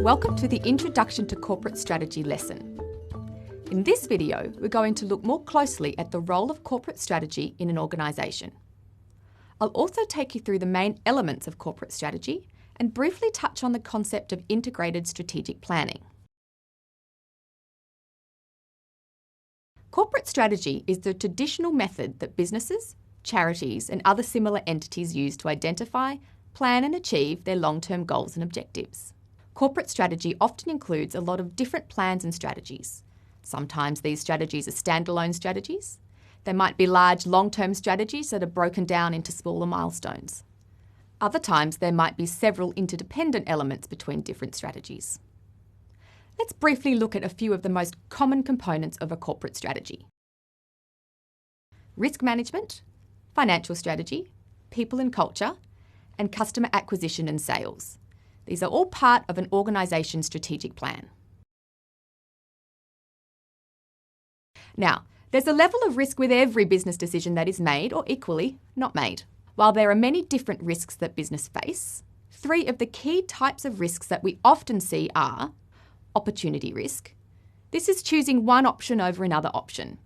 Welcome to the Introduction to Corporate Strategy lesson. In this video, we're going to look more closely at the role of corporate strategy in an organisation. I'll also take you through the main elements of corporate strategy and briefly touch on the concept of integrated strategic planning. Corporate strategy is the traditional method that businesses, charities, and other similar entities use to identify, plan and achieve their long-term goals and objectives. Corporate strategy often includes a lot of different plans and strategies. Sometimes these strategies are standalone strategies. They might be large long-term strategies that are broken down into smaller milestones. Other times there might be several interdependent elements between different strategies. Let's briefly look at a few of the most common components of a corporate strategy. Risk management, financial strategy, people and culture, and customer acquisition and sales. These are all part of an organisation's strategic plan. Now, there's a level of risk with every business decision that is made or equally not made. While there are many different risks that business face, three of the key types of risks that we often see are opportunity risk. This is choosing one option over another option.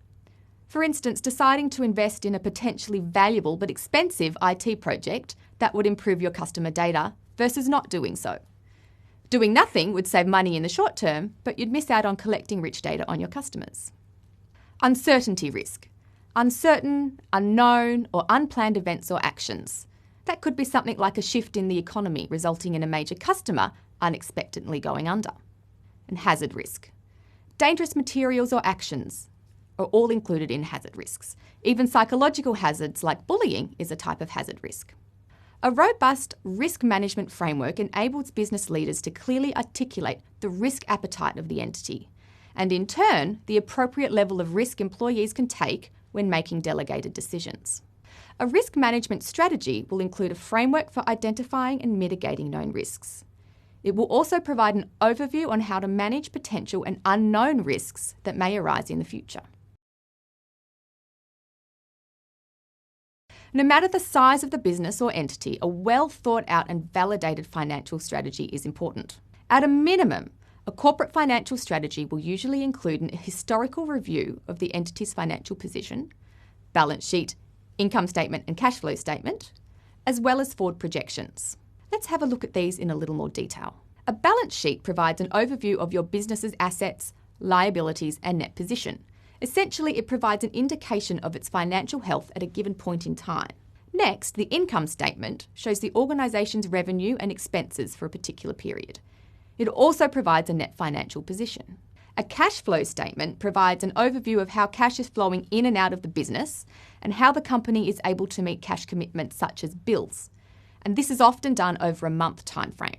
For instance, deciding to invest in a potentially valuable but expensive IT project that would improve your customer data versus not doing so. Doing nothing would save money in the short term, but you'd miss out on collecting rich data on your customers. Uncertainty risk. Uncertain, unknown, or unplanned events or actions. That could be something like a shift in the economy resulting in a major customer unexpectedly going under. And hazard risk. Dangerous materials or actions are all included in hazard risks. Even psychological hazards like bullying is a type of hazard risk. A robust risk management framework enables business leaders to clearly articulate the risk appetite of the entity, and in turn, the appropriate level of risk employees can take when making delegated decisions. A risk management strategy will include a framework for identifying and mitigating known risks. It will also provide an overview on how to manage potential and unknown risks that may arise in the future. No matter the size of the business or entity, a well thought out and validated financial strategy is important. At a minimum, a corporate financial strategy will usually include a historical review of the entity's financial position, balance sheet, income statement and cash flow statement, as well as forward projections. Let's have a look at these in a little more detail. A balance sheet provides an overview of your business's assets, liabilities and net position. Essentially, it provides an indication of its financial health at a given point in time. Next, the income statement shows the organisation's revenue and expenses for a particular period. It also provides a net financial position. A cash flow statement provides an overview of how cash is flowing in and out of the business and how the company is able to meet cash commitments such as bills. And this is often done over a month time frame.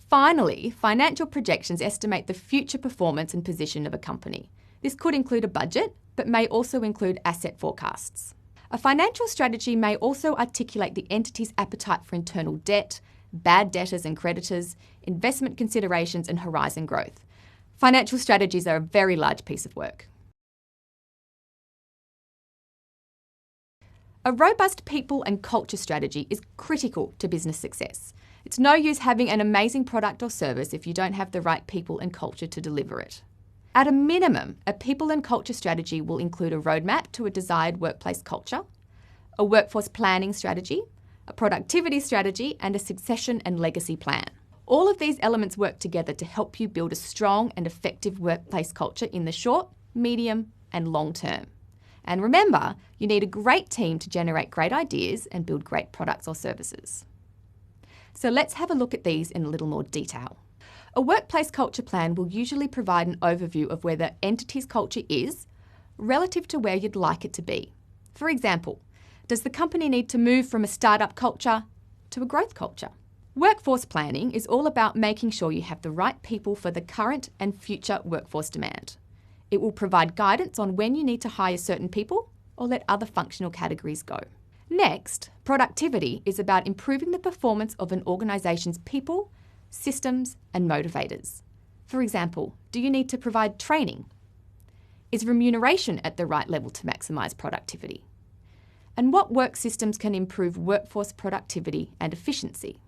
Finally, financial projections estimate the future performance and position of a company. This could include a budget, but may also include asset forecasts. A financial strategy may also articulate the entity's appetite for internal debt, bad debtors and creditors, investment considerations and horizon growth. Financial strategies are a very large piece of work. A robust people and culture strategy is critical to business success. It's no use having an amazing product or service if you don't have the right people and culture to deliver it. At a minimum, a people and culture strategy will include a roadmap to a desired workplace culture, a workforce planning strategy, a productivity strategy, and a succession and legacy plan. All of these elements work together to help you build a strong and effective workplace culture in the short, medium, and long term. And remember, you need a great team to generate great ideas and build great products or services. So let's have a look at these in a little more detail. A workplace culture plan will usually provide an overview of where the entity's culture is relative to where you'd like it to be. For example, does the company need to move from a startup culture to a growth culture? Workforce planning is all about making sure you have the right people for the current and future workforce demand. It will provide guidance on when you need to hire certain people or let other functional categories go. Next, productivity is about improving the performance of an organisation's people, systems and motivators. For example, do you need to provide training? Is remuneration at the right level to maximise productivity? And what work systems can improve workforce productivity and efficiency?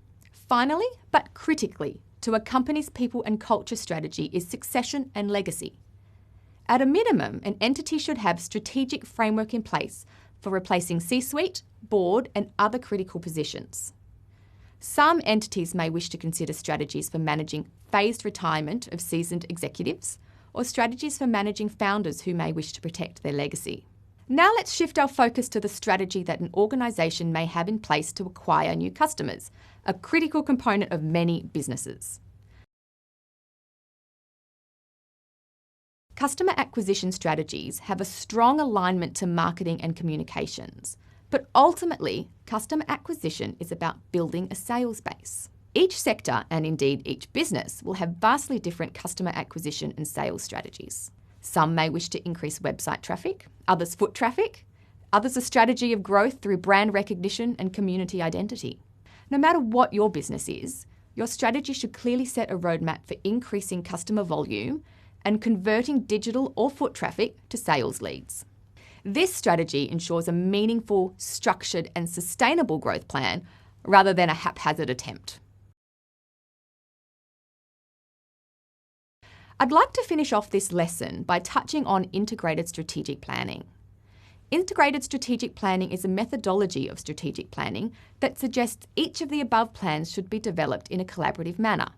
Finally, but critically, to a company's people and culture strategy is succession and legacy. At a minimum, an entity should have strategic framework in place for replacing C-suite, board, and other critical positions. Some entities may wish to consider strategies for managing phased retirement of seasoned executives or strategies for managing founders who may wish to protect their legacy. Now let's shift our focus to the strategy that an organisation may have in place to acquire new customers, a critical component of many businesses. Customer acquisition strategies have a strong alignment to marketing and communications, but ultimately, customer acquisition is about building a sales base. Each sector, and indeed each business, will have vastly different customer acquisition and sales strategies. Some may wish to increase website traffic, others foot traffic, others a strategy of growth through brand recognition and community identity. No matter what your business is, your strategy should clearly set a roadmap for increasing customer volume and converting digital or foot traffic to sales leads. This strategy ensures a meaningful, structured and sustainable growth plan rather than a haphazard attempt. I'd like to finish off this lesson by touching on integrated strategic planning. Integrated strategic planning is a methodology of strategic planning that suggests each of the above plans should be developed in a collaborative manner,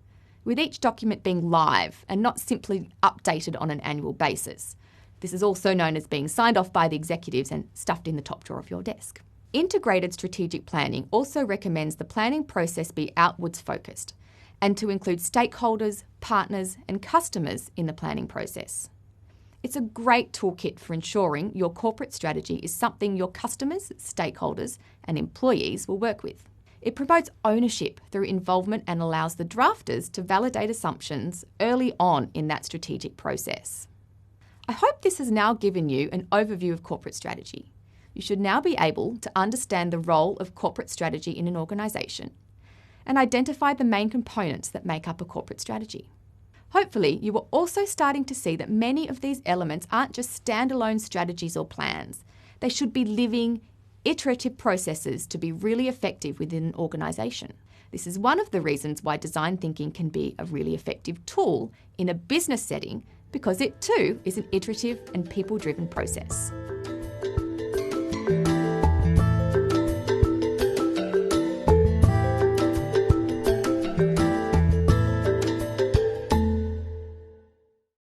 with each document being live and not simply updated on an annual basis. This is also known as being signed off by the executives and stuffed in the top drawer of your desk. Integrated strategic planning also recommends the planning process be outwards focused and to include stakeholders, partners and customers in the planning process. It's a great toolkit for ensuring your corporate strategy is something your customers, stakeholders and employees will work with. It promotes ownership through involvement and allows the drafters to validate assumptions early on in that strategic process. I hope this has now given you an overview of corporate strategy. You should now be able to understand the role of corporate strategy in an organisation and identify the main components that make up a corporate strategy. Hopefully, you are also starting to see that many of these elements aren't just standalone strategies or plans. They should be living, iterative processes to be really effective within an organisation. This is one of the reasons why design thinking can be a really effective tool in a business setting, because it too is an iterative and people-driven process.